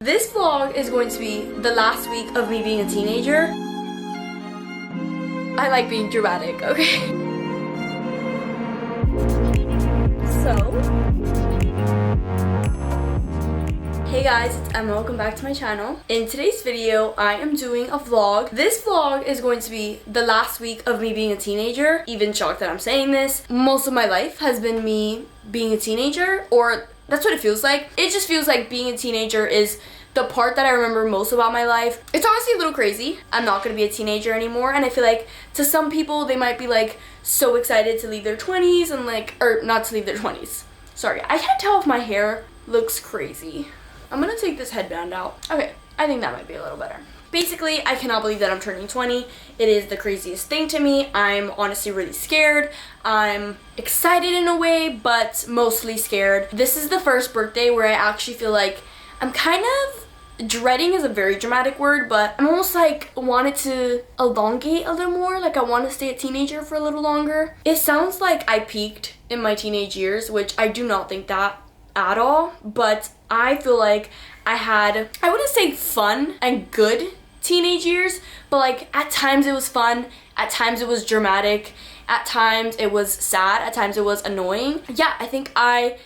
This vlog is going to be the last week of me being a teenager. I like being dramatic, okay? So, hey guys, it's Emma. Welcome back to my channel. In today's video, I am doing a vlog. This vlog is going to be the last week of me being a teenager. Even shocked that I'm saying this. Most of my life has been me being a teenager, or that's what it feels like. It just feels like being a teenager is the part that I remember most about my life. It's honestly a little crazy. I'm not gonna be a teenager anymore, and I feel like to some people they might be like so excited to leave their 20s and like, or not to leave their 20s. Sorry, I can't tell if my hair looks crazy. I'm gonna take this headband out. Okay, I think that might be a little better. Basically, I cannot believe that I'm turning 20. It is the craziest thing to me. I'm honestly really scared. I'm excited in a way, but mostly scared. This is the first birthday where I actually feel like I'm kind of dreading is a very dramatic word, but I'm almost like wanted to elongate a little more. Like I want to stay a teenager for a little longer. It sounds like I peaked in my teenage years, which I do not think that at all, but I feel like I had, I wouldn't say fun and good teenage years, but like at times it was fun, at times it was dramatic, at times it was sad, at times it was annoying. Yeah, I think I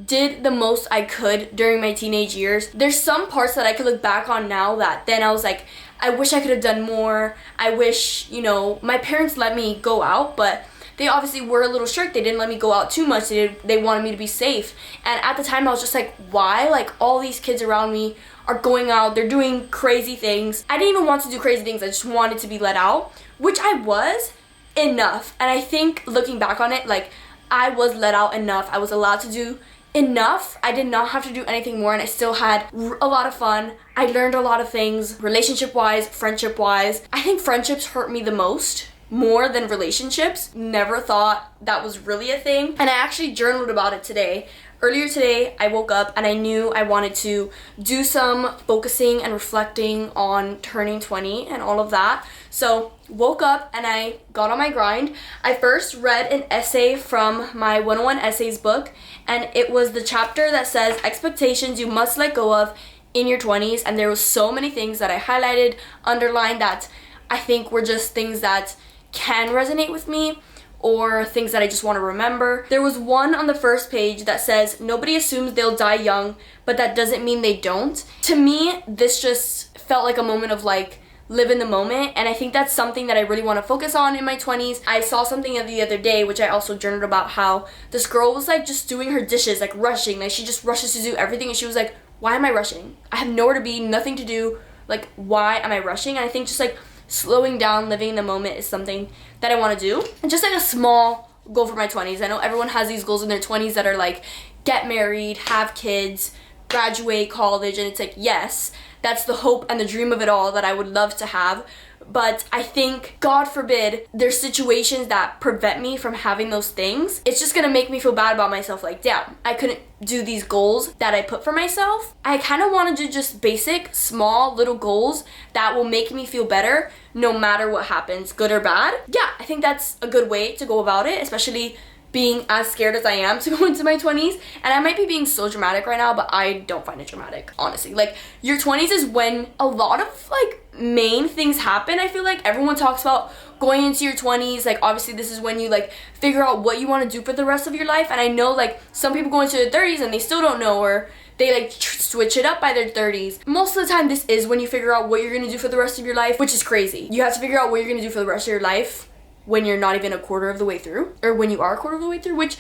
did the most I could during my teenage years. There's some parts that I could look back on now that then I was like, I wish I could have done more. I wish, you know, my parents let me go out, but they obviously were a little strict. They didn't let me go out too much. They wanted me to be safe. And at the time I was just like, why? Like all these kids around me are going out, they're doing crazy things. I didn't even want to do crazy things. I just wanted to be let out, which I was enough. And I think looking back on it, like I was let out enough. I was allowed to do enough. I did not have to do anything more, and I still had a lot of fun. I learned a lot of things, relationship-wise, friendship-wise. I think friendships hurt me the most, more than relationships. Never thought that was really a thing. And I actually journaled about it today. Earlier today, I woke up and I knew I wanted to do some focusing and reflecting on turning 20 and all of that. So woke up and I got on my grind. I first read an essay from my 101 Essays book, and it was the chapter that says expectations you must let go of in your 20s. And there was so many things that I highlighted, underlined, that I think were just things that can resonate with me, or things that I just want to remember. There was one on the first page that says, nobody assumes they'll die young, but that doesn't mean they don't. To me, this just felt like a moment of like, live in the moment, and I think that's something that I really want to focus on in my 20s. I saw something the other day, which I also journaled about, how this girl was like just doing her dishes, like rushing, like she just rushes to do everything, and she was like, why am I rushing? I have nowhere to be, nothing to do, like why am I rushing? And I think just like slowing down, living in the moment is something that I want to do. And just like a small goal for my 20s. I know everyone has these goals in their 20s that are like get married, have kids, graduate college, and it's like, yes, that's the hope and the dream of it all that I would love to have. But I think, God forbid, there's situations that prevent me from having those things. It's just gonna make me feel bad about myself, like, damn, I couldn't do these goals that I put for myself. I kind of want to do just basic, small, little goals that will make me feel better no matter what happens, good or bad. Yeah, I think that's a good way to go about it, especially being as scared as I am to go into my 20s. And I might be being so dramatic right now, but I don't find it dramatic, honestly. Like, your 20s is when a lot of like main things happen. I feel like everyone talks about going into your 20s, like obviously this is when you like figure out what you want to do for the rest of your life. And I know like some people go into their 30s and they still don't know, or they like switch it up by their 30s. Most of the time this is when you figure out what you're gonna do for the rest of your life, which is crazy. You have to figure out what you're gonna do for the rest of your life when you're not even a quarter of the way through, or when you are a quarter of the way through, which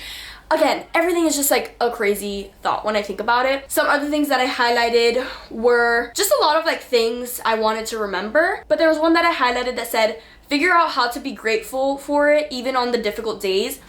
again, everything is just like a crazy thought when I think about it. Some other things that I highlighted were just a lot of like things I wanted to remember, but there was one that I highlighted that said, figure out how to be grateful for it even on the difficult days.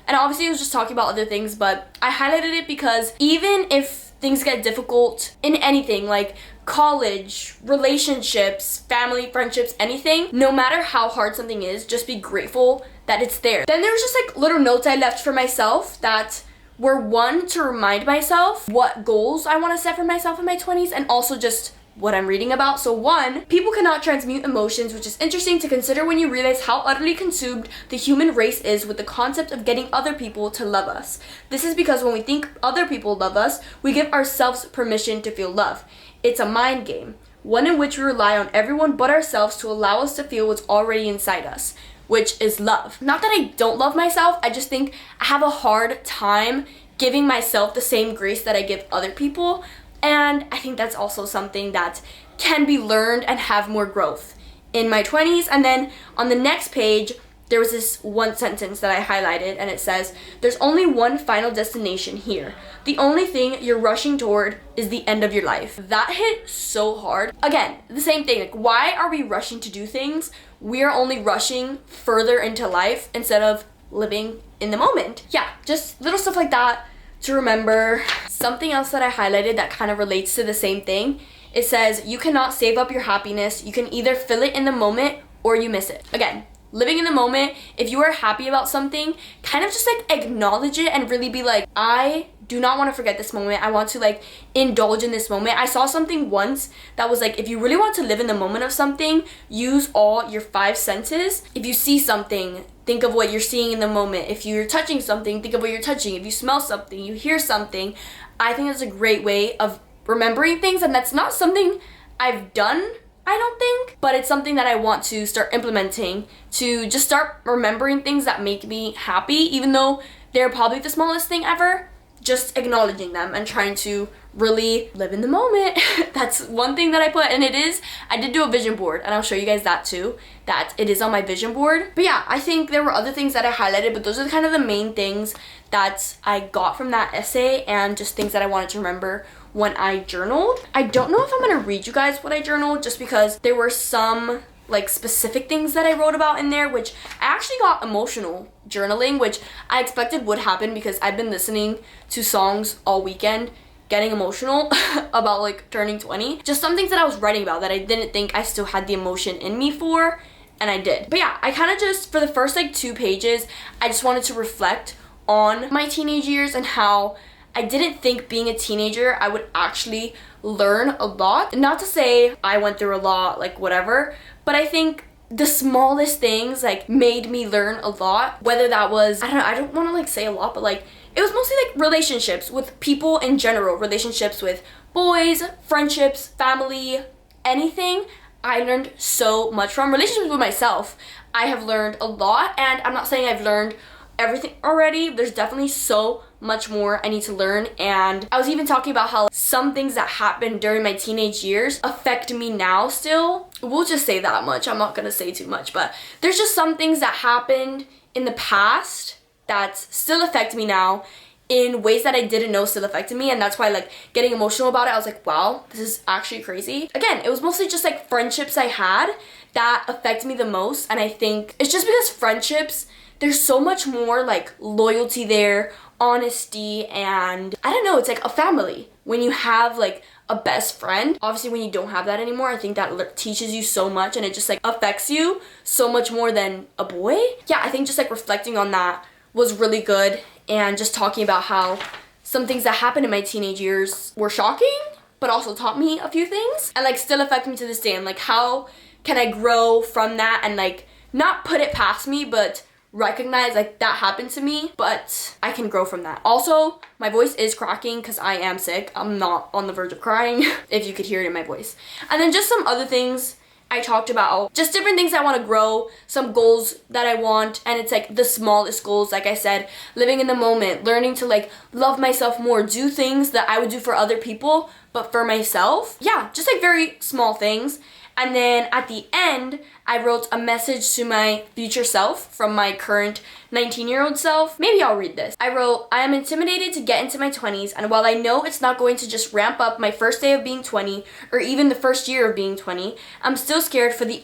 And obviously it was just talking about other things, but I highlighted it because even if things get difficult in anything, like college, relationships, family, friendships, anything, no matter how hard something is, just be grateful that it's there. Then there was just like little notes I left for myself that were, one, to remind myself what goals I want to set for myself in my 20s, and also just what I'm reading about. So 1, people cannot transmute emotions, which is interesting to consider when you realize how utterly consumed the human race is with the concept of getting other people to love us. This is because when we think other people love us, we give ourselves permission to feel love. It's a mind game, one in which we rely on everyone but ourselves to allow us to feel what's already inside us, which is love. Not that I don't love myself, I just think I have a hard time giving myself the same grace that I give other people. And I think that's also something that can be learned and have more growth in my 20s. And then on the next page, there was this one sentence that I highlighted, and it says, there's only one final destination here. The only thing you're rushing toward is the end of your life. That hit so hard. Again, the same thing, like, why are we rushing to do things? We are only rushing further into life instead of living in the moment. Yeah, just little stuff like that to remember. Something else that I highlighted that kind of relates to the same thing, it says, you cannot save up your happiness. You can either fill it in the moment or you miss it. Again, living in the moment, if you are happy about something, kind of just like acknowledge it and really be like, I do not want to forget this moment. I want to like indulge in this moment. I saw something once that was like, if you really want to live in the moment of something, use all your 5 senses. If you see something, think of what you're seeing in the moment. If you're touching something, think of what you're touching. If you smell something, you hear something. I think that's a great way of remembering things, and that's not something I've done, I don't think, but it's something that I want to start implementing to just start remembering things that make me happy, even though they're probably the smallest thing ever. Just acknowledging them and trying to really live in the moment. That's one thing that I put, and I did do a vision board, and I'll show you guys that too, that it is on my vision board. But yeah, I think there were other things that I highlighted, but those are kind of the main things that I got from that essay and just things that I wanted to remember when I journaled. I don't know if I'm gonna read you guys what I journaled, just because there were some like specific things that I wrote about in there, which I actually got emotional journaling, which I expected would happen because I've been listening to songs all weekend getting emotional about like turning 20. Just some things that I was writing about that I didn't think I still had the emotion in me for, and I did. But yeah, I kind of just, for the first like 2 pages, I just wanted to reflect on my teenage years and how I didn't think being a teenager I would actually learn a lot. Not to say I went through a lot, like whatever, but I think the smallest things like made me learn a lot. Whether that was, I don't know, I don't want to like say a lot, but like it was mostly like relationships with people in general, relationships with boys, friendships, family, anything. I learned so much from relationships with myself. I have learned a lot, and I'm not saying I've learned everything already. There's definitely so much more I need to learn, and I was even talking about how some things that happened during my teenage years affect me now still. We'll just say that much. I'm not gonna say too much, but there's just some things that happened in the past that still affect me now in ways that I didn't know still affected me, and that's why like getting emotional about it, I was like, wow, this is actually crazy. Again, it was mostly just like friendships I had that affect me the most, and I think it's just because friendships, there's so much more like loyalty there, honesty, and I don't know, it's like a family. When you have like a best friend, obviously when you don't have that anymore, I think that teaches you so much, and it just like affects you so much more than a boy. Yeah, I think just like reflecting on that was really good, and just talking about how some things that happened in my teenage years were shocking, but also taught me a few things, and like still affect me to this day, and like how can I grow from that and like not put it past me, but recognize like that happened to me, but I can grow from that. Also, my voice is cracking because I am sick. I'm not on the verge of crying, if you could hear it in my voice. And then just some other things I talked about, just different things I want to grow, some goals that I want, and it's like the smallest goals, like I said, living in the moment, learning to like love myself more, do things that I would do for other people, but for myself. Yeah, just like very small things. And then at the end, I wrote a message to my future self from my current 19-year-old self. Maybe I'll read this. I wrote, I am intimidated to get into my 20s, and while I know it's not going to just ramp up my first day of being 20, or even the first year of being 20, I'm still scared for the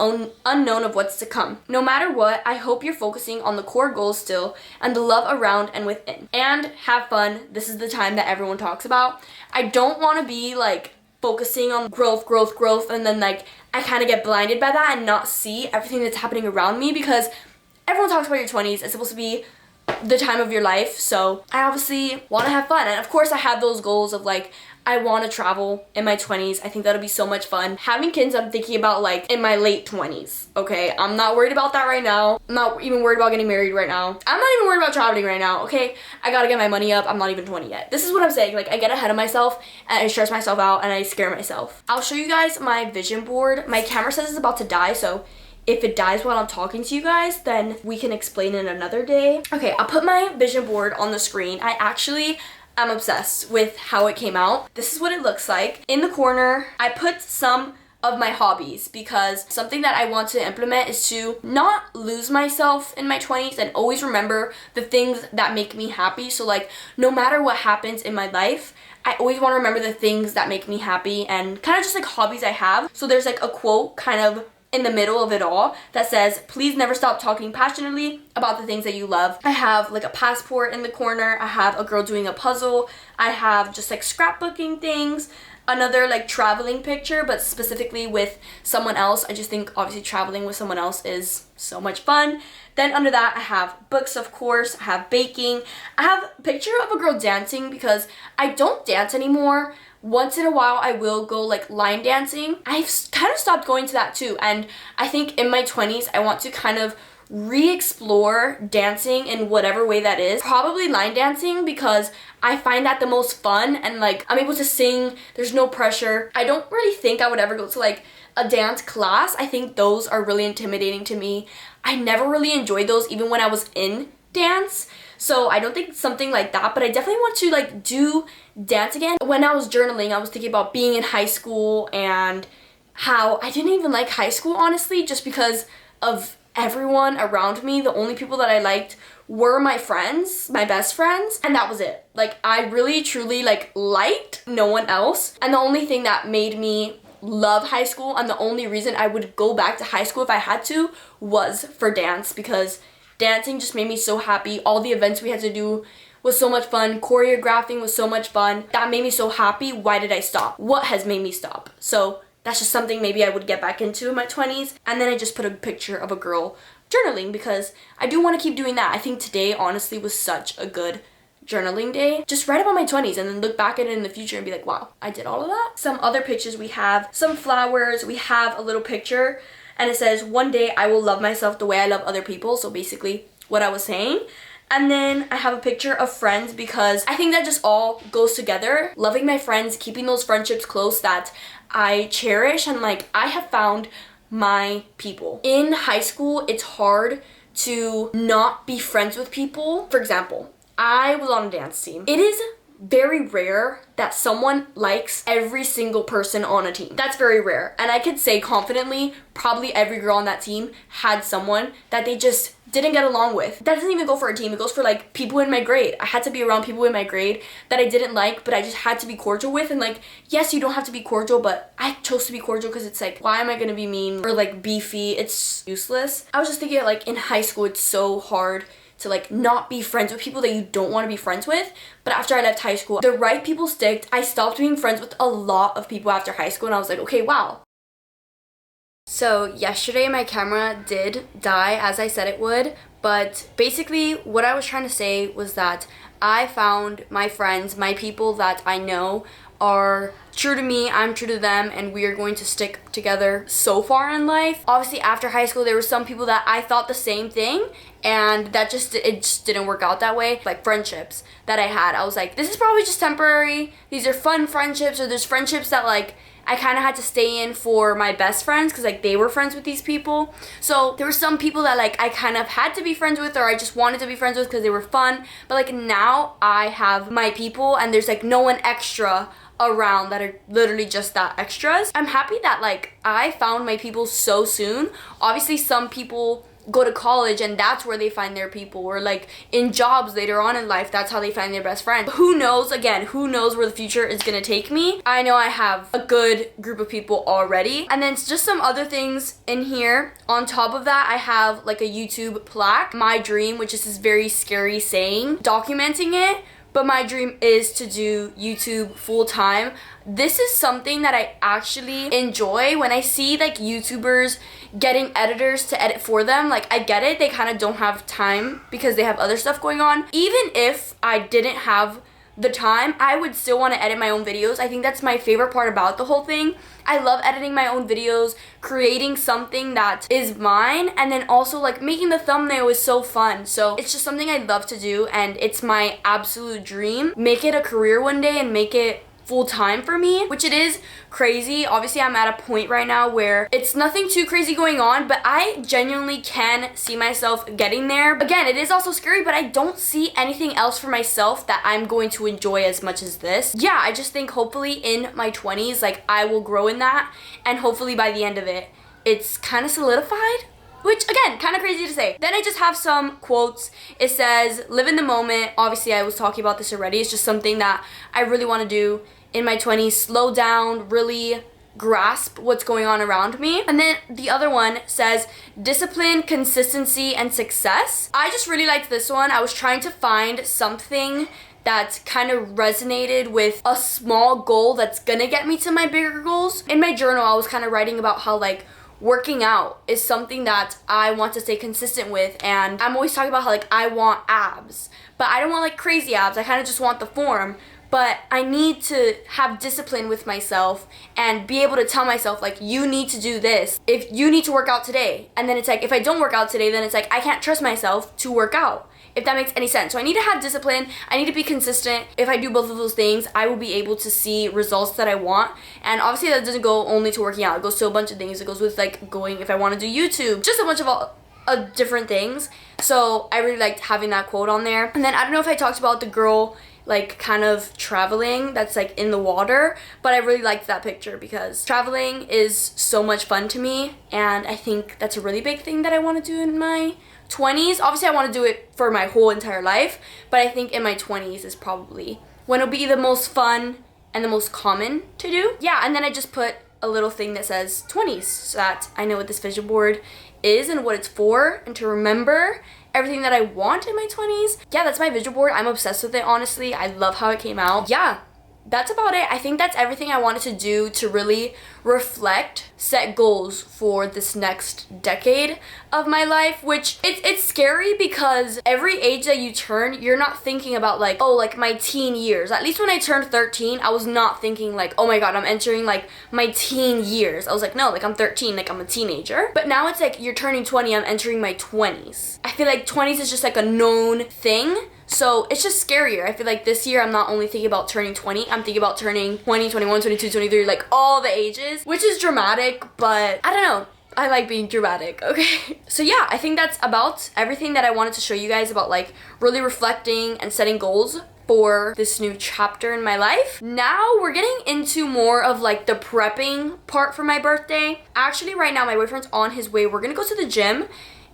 unknown of what's to come. No matter what, I hope you're focusing on the core goals still, and the love around and within. And have fun. This is the time that everyone talks about. I don't want to be like focusing on growth, and then like I kind of get blinded by that and not see everything that's happening around me, because everyone talks about your 20s. It's supposed to be the time of your life, so I obviously want to have fun. And of course I have those goals of like, I want to travel in my 20s. I think that'll be so much fun. Having kids, I'm thinking about like in my late 20s, okay? I'm not worried about that right now. I'm not even worried about getting married right now. I'm not even worried about traveling right now, okay? I gotta get my money up. I'm not even 20 yet. This is what I'm saying. Like, I get ahead of myself and I stress myself out and I scare myself. I'll show you guys my vision board. My camera says it's about to die, so if it dies while I'm talking to you guys, then we can explain it another day. Okay, I'll put my vision board on the screen. I'm obsessed with how it came out. This is what it looks like. In the corner, I put some of my hobbies because something that I want to implement is to not lose myself in my 20s and always remember the things that make me happy. So like, no matter what happens in my life, I always want to remember the things that make me happy and kind of just like hobbies I have. So there's like a quote kind of in the middle of it all that says, please never stop talking passionately about the things that you love. I have like a passport in the corner. I have a girl doing a puzzle. I have just like scrapbooking things. Another like traveling picture, but specifically with someone else. I just think obviously traveling with someone else is so much fun. Then under that I have books, of course. I have baking. I have a picture of a girl dancing because I don't dance anymore. Once in a while I will go like line dancing. I've kind of stopped going to that too, and I think in my 20s I want to kind of re-explore dancing in whatever way that is. Probably line dancing because I find that the most fun and like I'm able to sing, there's no pressure. I don't really think I would ever go to like a dance class. I think those are really intimidating to me. I never really enjoyed those even when I was in dance. So I don't think something like that, but I definitely want to like do dance again. When I was journaling, I was thinking about being in high school and how I didn't even like high school, honestly, just because of everyone around me. The only people that I liked were my friends, my best friends, and that was it. Like, I really truly like liked no one else. And the only thing that made me love high school and the only reason I would go back to high school if I had to was for dance, because dancing just made me so happy. All the events we had to do was so much fun. Choreographing was so much fun. That made me so happy. Why did I stop? What has made me stop? So that's just something maybe I would get back into in my 20s. And then I just put a picture of a girl journaling because I do want to keep doing that. I think today honestly was such a good journaling day. Just write about my 20s and then look back at it in the future and be like, wow, I did all of that. Some other pictures, we have some flowers. We have a little picture and it says, one day I will love myself the way I love other people. So basically what I was saying. And then I have a picture of friends because I think that just all goes together. Loving my friends, keeping those friendships close that I cherish, and like I have found my people. In high school, it's hard to not be friends with people. For example, I was on a dance team. It is very rare that someone likes every single person on a team. That's very rare. And I could say confidently, probably every girl on that team had someone that they just didn't get along with. That doesn't even go for a team. It goes for like people in my grade. I had to be around people in my grade that I didn't like, but I just had to be cordial with. And like, yes, you don't have to be cordial, but I chose to be cordial because it's like, why am I gonna be mean or like beefy? It's useless. I was just thinking like in high school, it's so hard to like not be friends with people that you don't want to be friends with. But after I left high school, the right people sticked. I stopped being friends with a lot of people after high school and I was like, okay, wow. So yesterday my camera did die as I said it would, but basically what I was trying to say was that I found my friends, my people that I know are true to me, I'm true to them, and we are going to stick together so far in life. Obviously after high school there were some people that I thought the same thing and it just didn't work out that way. Like friendships that I had, I was like, this is probably just temporary, these are fun friendships, or there's friendships that like I kind of had to stay in for my best friends because like they were friends with these people. So there were some people that like I kind of had to be friends with, or I just wanted to be friends with because they were fun. But like now I have my people and there's like no one extra around that are literally just that extras. I'm happy that like I found my people so soon. Obviously some people go to college and that's where they find their people, or like in jobs later on in life, that's how they find their best friend. Who knows, again, who knows where the future is gonna take me. I know I have a good group of people already. And then it's just some other things in here. On top of that, I have like a YouTube plaque, my dream, which is this very scary saying, documenting it. But my dream is to do YouTube full time. This is something that I actually enjoy. When I see like YouTubers getting editors to edit for them, like I get it, they kind of don't have time because they have other stuff going on. Even if I didn't have the time, I would still want to edit my own videos. I think that's my favorite part about the whole thing. I love editing my own videos, creating something that is mine, and then also like making the thumbnail is so fun. So it's just something I love to do, and it's my absolute dream. Make it a career one day and make it full-time for me, which it is crazy. Obviously, I'm at a point right now where it's nothing too crazy going on, but I genuinely can see myself getting there. Again, it is also scary, but I don't see anything else for myself that I'm going to enjoy as much as this. Yeah, I just think hopefully in my 20s, like, I will grow in that, and hopefully by the end of it, it's kind of solidified. Which, again, kind of crazy to say. Then I just have some quotes. It says, live in the moment. Obviously, I was talking about this already. It's just something that I really want to do in my 20s. Slow down, really grasp what's going on around me. And then the other one says, discipline, consistency, and success. I just really liked this one. I was trying to find something that kind of resonated with a small goal that's gonna get me to my bigger goals. In my journal, I was kind of writing about how, like, working out is something that I want to stay consistent with, and I'm always talking about how, like, I want abs, but I don't want like crazy abs. I kind of just want the form, but I need to have discipline with myself and be able to tell myself, like, you need to do this. If you need to work out today, and then it's like, if I don't work out today, then it's like, I can't trust myself to work out. If that makes any sense. So I need to have discipline. I need to be consistent. If I do both of those things, I will be able to see results that I want. And obviously that doesn't go only to working out. It goes to a bunch of things. It goes with like going, if I want to do YouTube, just a bunch of different things. So I really liked having that quote on there. And then I don't know if I talked about the girl like kind of traveling that's like in the water, but I really liked that picture because traveling is so much fun to me, and I think that's a really big thing that I want to do in my 20s. Obviously I want to do it for my whole entire life, but I think in my 20s is probably when it'll be the most fun and the most common to do. Yeah, and then I just put a little thing that says 20s so that I know what this vision board is and what it's for, and to remember everything that I want in my 20s. Yeah, that's my vision board. I'm obsessed with it, honestly. I love how it came out. Yeah, that's about it. I think that's everything I wanted to do to really reflect, set goals for this next decade of my life, which it's scary because every age that you turn, you're not thinking about like, oh, like my teen years. At least when I turned 13, I was not thinking like, oh my god, I'm entering like my teen years. I was like, no, like I'm 13, like I'm a teenager. But now it's like, you're turning 20, I'm entering my 20s. I feel like 20s is just like a known thing. So it's just scarier. I feel like this year I'm not only thinking about turning 20, I'm thinking about turning 20, 21, 22, 23, like all the ages, which is dramatic, but I don't know. I like being dramatic, okay? So yeah, I think that's about everything that I wanted to show you guys about like really reflecting and setting goals for this new chapter in my life. Now we're getting into more of like the prepping part for my birthday. Actually, right now my boyfriend's on his way. We're gonna go to the gym.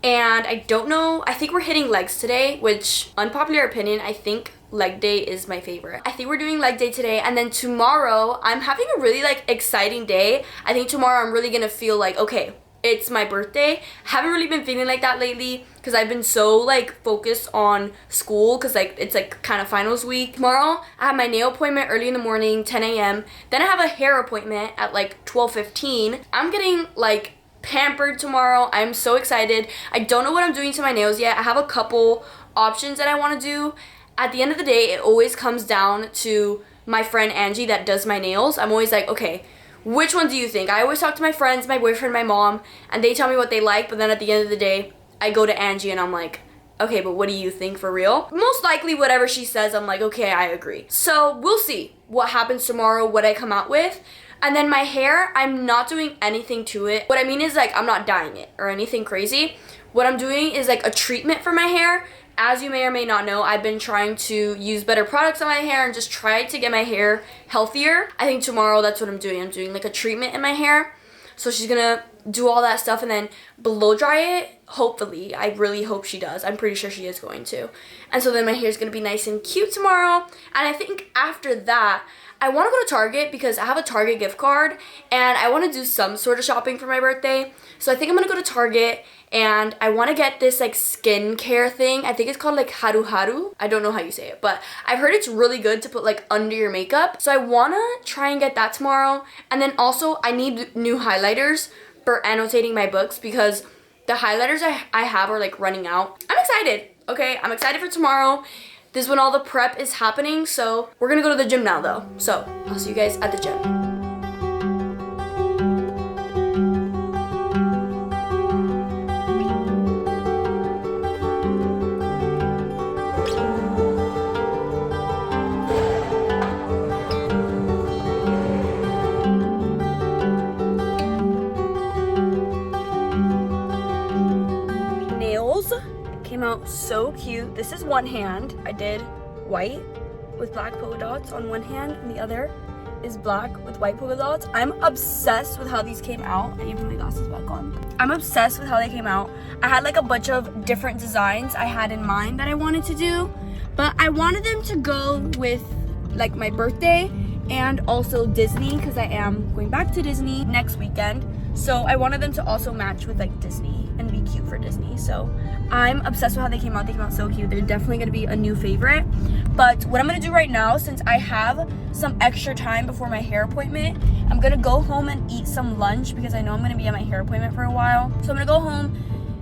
And I don't know, I think we're hitting legs today, which, unpopular opinion, I think leg day is my favorite. I think we're doing leg day today, and then tomorrow, I'm having a really, like, exciting day. I think tomorrow I'm really gonna feel like, okay, it's my birthday. Haven't really been feeling like that lately, because I've been so, like, focused on school, because, like, it's, like, kind of finals week. Tomorrow, I have my nail appointment early in the morning, 10 a.m. Then I have a hair appointment at, like, 12:15. I'm getting, like, pampered tomorrow. I'm so excited. I don't know what I'm doing to my nails yet. I have a couple options that I want to do. At the end of the day, it always comes down to my friend Angie that does my nails. I'm always like, okay, which one do you think? I always talk to my friends, my boyfriend, my mom, and they tell me what they like, but then at the end of the day, I go to Angie and I'm like, okay, but what do you think for real? Most likely whatever she says, I'm like, okay, I agree. So we'll see what happens tomorrow, what I come out with. And then my hair, I'm not doing anything to it. What I mean is like, I'm not dyeing it or anything crazy. What I'm doing is like a treatment for my hair. As you may or may not know, I've been trying to use better products on my hair and just try to get my hair healthier. I think tomorrow that's what I'm doing. I'm doing like a treatment in my hair. So she's gonna do all that stuff and then blow dry it. Hopefully, I really hope she does. I'm pretty sure she is going to. And so then my hair is gonna be nice and cute tomorrow. And I think after that, I want to go to Target because I have a Target gift card and I want to do some sort of shopping for my birthday. So I think I'm going to go to Target and I want to get this like skincare thing. I think it's called like Haru Haru. I don't know how you say it, but I've heard it's really good to put like under your makeup. So I want to try and get that tomorrow. And then also I need new highlighters for annotating my books because the highlighters I have are like running out. I'm excited, okay? I'm excited for tomorrow. This is when all the prep is happening, so we're gonna go to the gym now though. So I'll see you guys at the gym. Nails came out so cute. This is one hand. I did white with black polka dots on one hand, and the other is black with white polka dots. I'm obsessed with how these came out. I need to put my glasses back on. I'm obsessed with how they came out. I had like a bunch of different designs I had in mind that I wanted to do, but I wanted them to go with like my birthday and also Disney, because I am going back to Disney next weekend. So I wanted them to also match with like Disney and be cute for Disney. So I'm obsessed with how they came out. They came out so cute. They're definitely gonna be a new favorite. But what I'm gonna do right now, since I have some extra time before my hair appointment, I'm gonna go home and eat some lunch because I know I'm gonna be at my hair appointment for a while. So I'm gonna go home,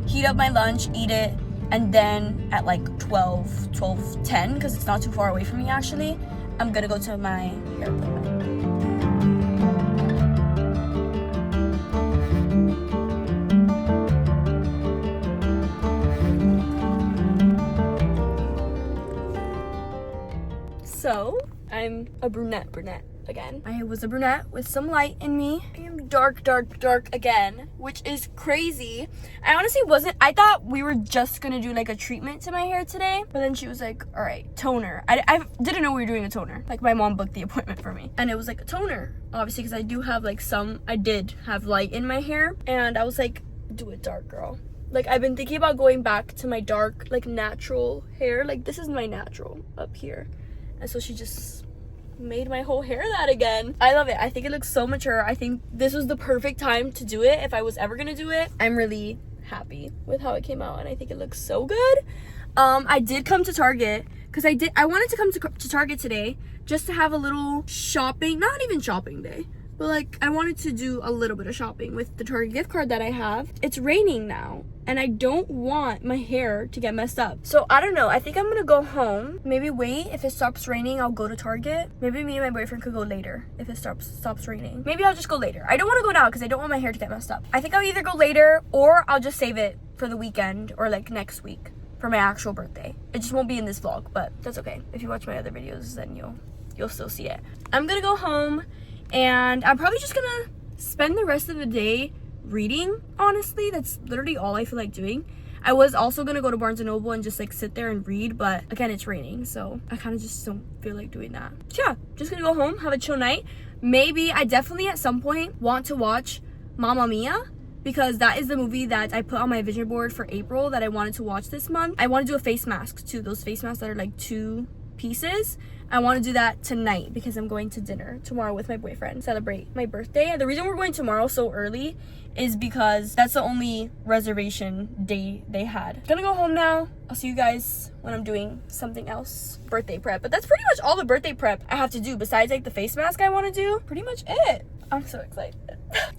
heat up my lunch, eat it, and then at like 12:10, because it's not too far away from me actually, I'm gonna go to my hair appointment. So, I'm a brunette again. I was a brunette with some light in me. I am dark again, which is crazy. I honestly wasn't, I thought we were just gonna do like a treatment to my hair today, but then she was like, all right, toner. I didn't know we were doing a toner. Like my mom booked the appointment for me, and it was like a toner, obviously, because I do have like I did have light in my hair, and I was like, do it dark, girl. Like, I've been thinking about going back to my dark, like natural hair. Like, this is my natural up here. And so she just made my whole hair that again. I love it. I think it looks so mature. I think this was the perfect time to do it if I was ever gonna do it. I'm really happy with how it came out, and I think it looks so good. I did come to Target because I wanted to come to Target today just to have a little shopping, not even shopping day, but like I wanted to do a little bit of shopping with the Target gift card that I have. It's raining now, and I don't want my hair to get messed up. So I don't know, I think I'm gonna go home, maybe wait. If it stops raining, I'll go to Target. Maybe me and my boyfriend could go later if it stops raining. Maybe I'll just go later. I don't want to go now because I don't want my hair to get messed up. I think I'll either go later or I'll just save it for the weekend or like next week for my actual birthday. It just won't be in this vlog, but that's okay. If you watch my other videos, then you'll still see it. I'm gonna go home, and I'm probably just gonna spend the rest of the day reading, honestly. That's literally all I feel like doing. I was also gonna go to Barnes & Noble and just like sit there and read, but again, it's raining, so I kind of just don't feel like doing that. So yeah, just gonna go home, have a chill night. Maybe I definitely at some point want to watch Mamma Mia, because that is the movie that I put on my vision board for April that I wanted to watch this month. I want to do a face mask too, those face masks that are like 2 pieces. I want to do that tonight because I'm going to dinner tomorrow with my boyfriend, celebrate my birthday. And the reason we're going tomorrow so early is because that's the only reservation day they had. Gonna go home now. I'll see you guys when I'm doing something else, birthday prep. But that's pretty much all the birthday prep I have to do besides like the face mask I want to do. Pretty much it. I'm so excited.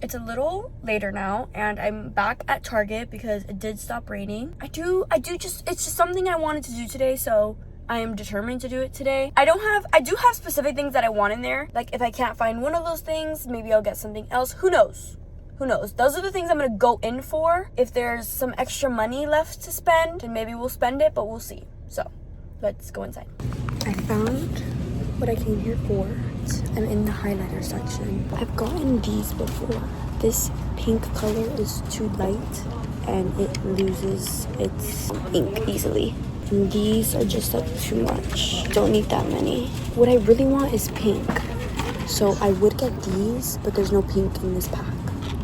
It's a little later now, and I'm back at Target because it did stop raining. I do just, it's just something I wanted to do today, so I am determined to do it today. I do have specific things that I want in there. Like if I can't find one of those things, maybe I'll get something else. Who knows? Who knows? Those are the things I'm gonna go in for. If there's some extra money left to spend, then maybe we'll spend it, but we'll see. So let's go inside. I found what I came here for. I'm in the highlighter section. I've gotten these before. This pink color is too light and it loses its ink easily. And these are just like too much. Don't need that many. What I really want is pink. So I would get these, but there's no pink in this pack.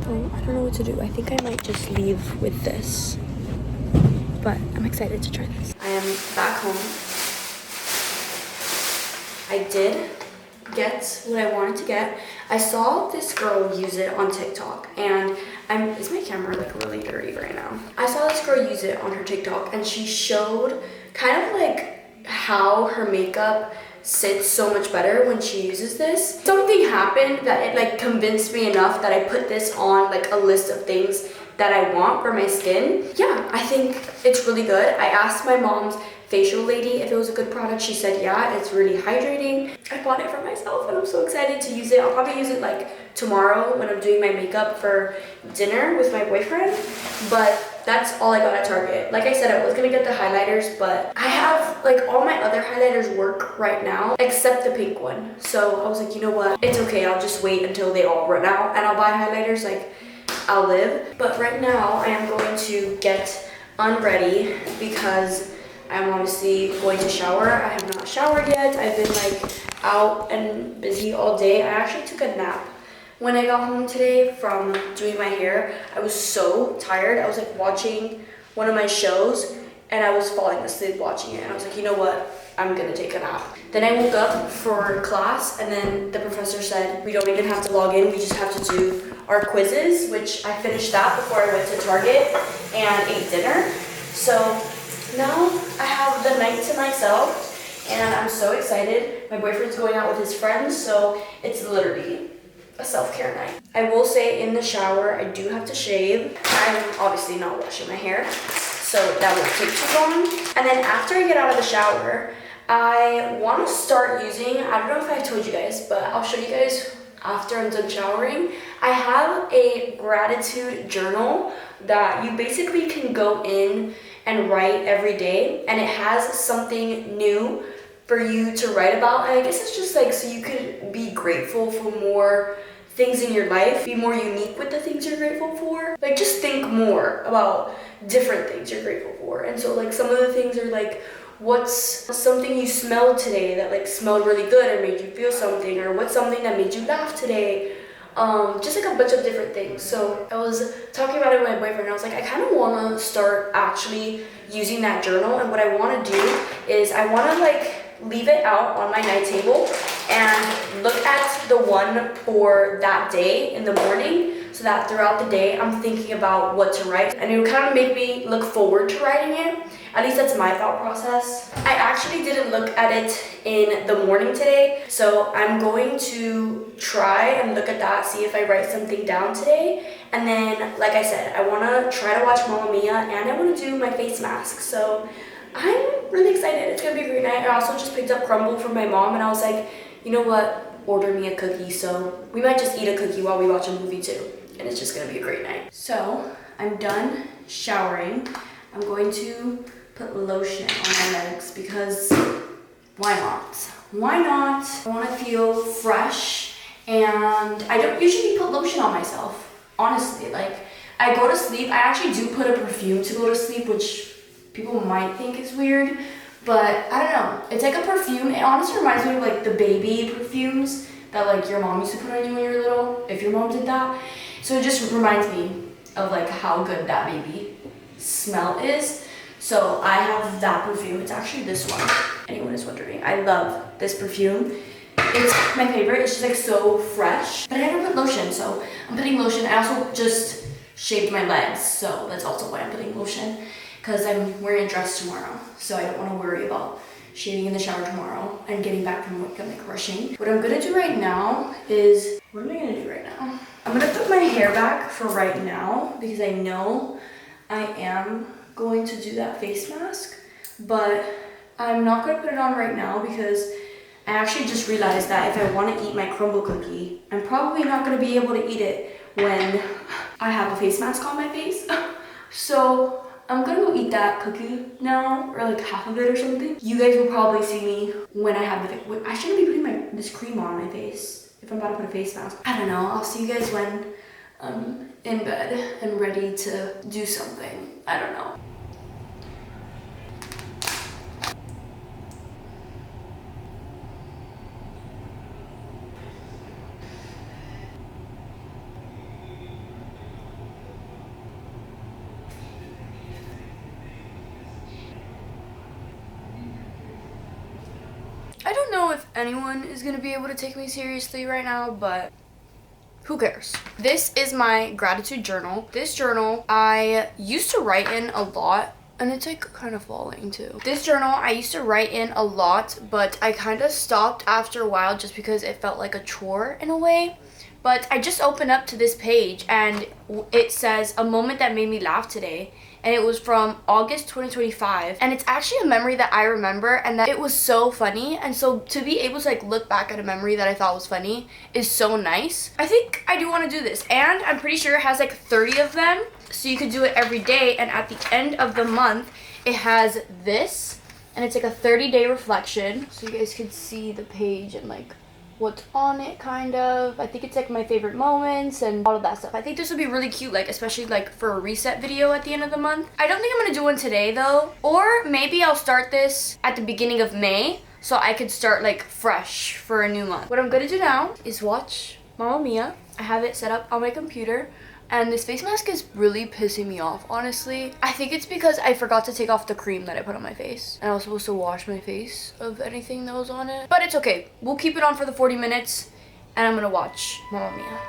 Oh, I don't know what to do. I think I might just leave with this. But I'm excited to try this. I am back home. I did get what I wanted to get. I saw this girl use it on TikTok, and is my camera like really dirty right now? I saw this girl use it on her TikTok, and she showed kind of like how her makeup sits so much better when she uses this. Something happened that it like convinced me enough that I put this on like a list of things that I want for my skin. Yeah, I think it's really good. I asked my mom's facial lady if it was a good product. She said yeah, it's really hydrating. I bought it for myself and I'm so excited to use it. I'll probably use it like tomorrow when I'm doing my makeup for dinner with my boyfriend, but that's all I got at Target. Like I said, I was gonna get the highlighters, but I have like all my other highlighters work right now except the pink one. So I was like, you know what, it's okay, I'll just wait until they all run out and I'll buy highlighters, like I'll live. But right now I am going to get unready because I'm obviously going to shower. I have not showered yet. I've been like out and busy all day. I actually took a nap when I got home today from doing my hair. I was so tired. I was like watching one of my shows and I was falling asleep watching it. And I was like, you know what? I'm gonna take a nap. Then I woke up for class and then the professor said, we don't even have to log in. We just have to do our quizzes, which I finished that before I went to Target and ate dinner. So now I have the night to myself and I'm so excited. My boyfriend's going out with his friends, so it's literally a self-care night. I will say in the shower, I do have to shave. I'm obviously not washing my hair, so that won't take too long. And then after I get out of the shower, I want to start using, I don't know if I've told you guys, but I'll show you guys after I'm done showering. I have a gratitude journal that you basically can go in and write every day, and it has something new for you to write about. And I guess it's just like so you could be grateful for more things in your life, be more unique with the things you're grateful for. Like just think more about different things you're grateful for. And so like some of the things are like, what's something you smelled today that like smelled really good or made you feel something, or what's something that made you laugh today. Just like a bunch of different things. So I was talking about it with my boyfriend and I was like, I kind of want to start actually using that journal. And what I want to do is I want to like leave it out on my night table and look at the one for that day in the morning, so that throughout the day I'm thinking about what to write, and it would kind of make me look forward to writing it. At least that's my thought process. I actually didn't look at it in the morning today, so I'm going to try and look at that, see if I write something down today. And then, like I said, I want to try to watch Mamma Mia and I want to do my face mask. So I'm really excited. It's gonna be a great night. I also just picked up crumble from my mom and I was like, you know what, order me a cookie. So we might just eat a cookie while we watch a movie too, and it's just gonna be a great night. So I'm done showering. I'm going to put lotion on my legs because why not? Why not? I want to feel fresh, and I don't usually put lotion on myself, honestly. Like I go to sleep, I actually do put a perfume to go to sleep, which people might think is weird, but I don't know. It's like a perfume. It honestly reminds me of like the baby perfumes that like your mom used to put on you when you were little, if your mom did that. So it just reminds me of like how good that baby smell is. So I have that perfume. It's actually this one, anyone is wondering. I love this perfume. It's my favorite. It's just like so fresh. But I never put lotion, so I'm putting lotion. I also just shaved my legs, so that's also why I'm putting lotion, because I'm wearing a dress tomorrow, so I don't want to worry about shaving in the shower tomorrow and getting back from work and like rushing. What I'm gonna do right now is, what am I gonna do right now? I'm gonna put my hair back for right now because I know I am going to do that face mask, but I'm not gonna put it on right now because I actually just realized that if I want to eat my crumble cookie, I'm probably not gonna be able to eat it when I have a face mask on my face. So I'm gonna go eat that cookie now, or like half of it or something. You guys will probably see me when I have the, I shouldn't be putting this cream on my face if I'm about to put a face mask. I don't know, I'll see you guys when I'm in bed and ready to do something. I don't know. I don't know if anyone is gonna be able to take me seriously right now, but who cares? This is my gratitude journal. This journal I used to write in a lot, and it's like kind of falling too. This journal I used to write in a lot, but I kind of stopped after a while just because it felt like a chore in a way. But I just opened up to this page and it says a moment that made me laugh today. And it was from August 2025. And it's actually a memory that I remember and that it was so funny. And so to be able to like look back at a memory that I thought was funny is so nice. I think I do want to do this. And I'm pretty sure it has like 30 of them. So you could do it every day. And at the end of the month, it has this. And it's like a 30-day reflection. So you guys can see the page and like what's on it, kind of. I think it's like my favorite moments and all of that stuff. I think this would be really cute, like especially like for a reset video at the end of the month. I don't think I'm gonna do one today though, or maybe I'll start this at the beginning of May so I could start like fresh for a new month. What I'm gonna do now is watch Mamma Mia. I have it set up on my computer. And this face mask is really pissing me off, honestly. I think it's because I forgot to take off the cream that I put on my face. And I was supposed to wash my face of anything that was on it. But it's okay. We'll keep it on for the 40 minutes. And I'm gonna watch Mamma Mia.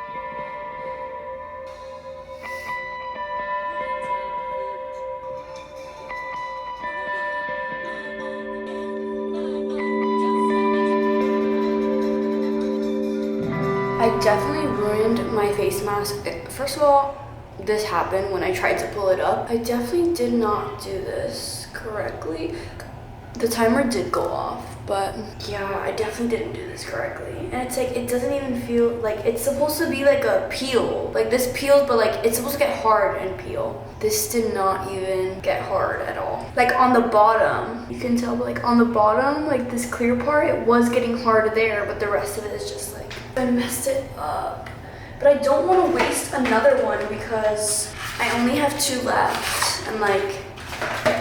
I definitely ruined my face mask. First of all, this happened when I tried to pull it up. I definitely did not do this correctly. The timer did go off, but yeah, I definitely didn't do this correctly. And it's like, it doesn't even feel like it's supposed to be like a peel. Like this peels, but like it's supposed to get hard and peel. This did not even get hard at all. Like on the bottom, you can tell, but like on the bottom, like this clear part, it was getting hard there, but the rest of it is just like, I messed it up. But I don't want to waste another one because I only have 2 left. And like,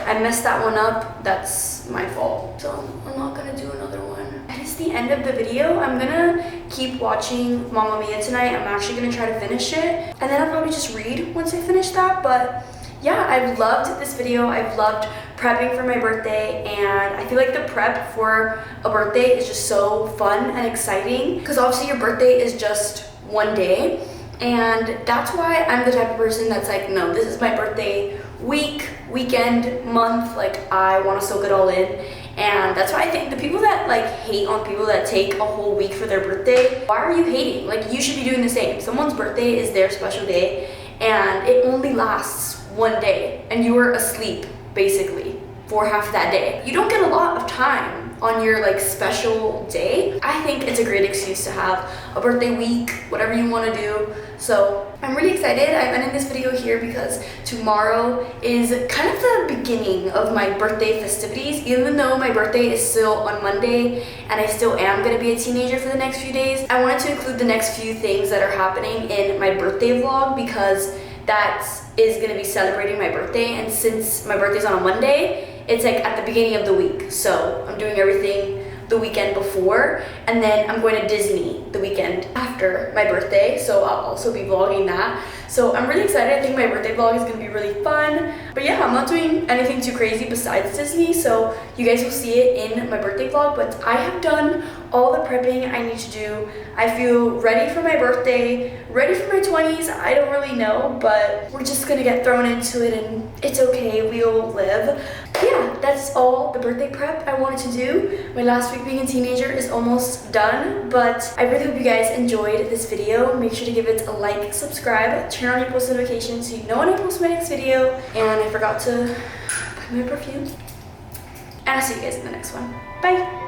I messed that one up. That's my fault. So I'm not gonna do another one. And it's the end of the video. I'm gonna keep watching Mamma Mia tonight. I'm actually gonna try to finish it. And then I'll probably just read once I finish that. But yeah, I've loved this video. I've loved prepping for my birthday, and I feel like the prep for a birthday is just so fun and exciting because obviously your birthday is just one day, and that's why I'm the type of person that's like, no, this is my birthday week, weekend, month, like I want to soak it all in. And that's why I think the people that like hate on people that take a whole week for their birthday, why are you hating? Like you should be doing the same. Someone's birthday is their special day and it only lasts one day and you were asleep basically for half that day. You don't get a lot of time on your like special day. I think it's a great excuse to have a birthday week, whatever you want to do. So I'm really excited. I'm ending this video here because tomorrow is kind of the beginning of my birthday festivities, even though my birthday is still on Monday and I still am going to be a teenager for the next few days. I wanted to include the next few things that are happening in my birthday vlog because that is going to be celebrating my birthday, and since my birthday's on a Monday, it's like at the beginning of the week. So I'm doing everything the weekend before, and then I'm going to Disney the weekend after my birthday, so I'll also be vlogging that. So I'm really excited. I think my birthday vlog is going to be really fun. But yeah, I'm not doing anything too crazy besides Disney, so you guys will see it in my birthday vlog. But I have done all the prepping I need to do. I feel ready for my birthday, ready for my 20s. I don't really know, but we're just gonna get thrown into it and it's okay, we'll live. Yeah, that's all the birthday prep I wanted to do. My last week being a teenager is almost done, but I really hope you guys enjoyed this video. Make sure to give it a like, subscribe, turn on your post notifications so you know when I post my next video. And I forgot to put my perfume. And I'll see you guys in the next one. Bye!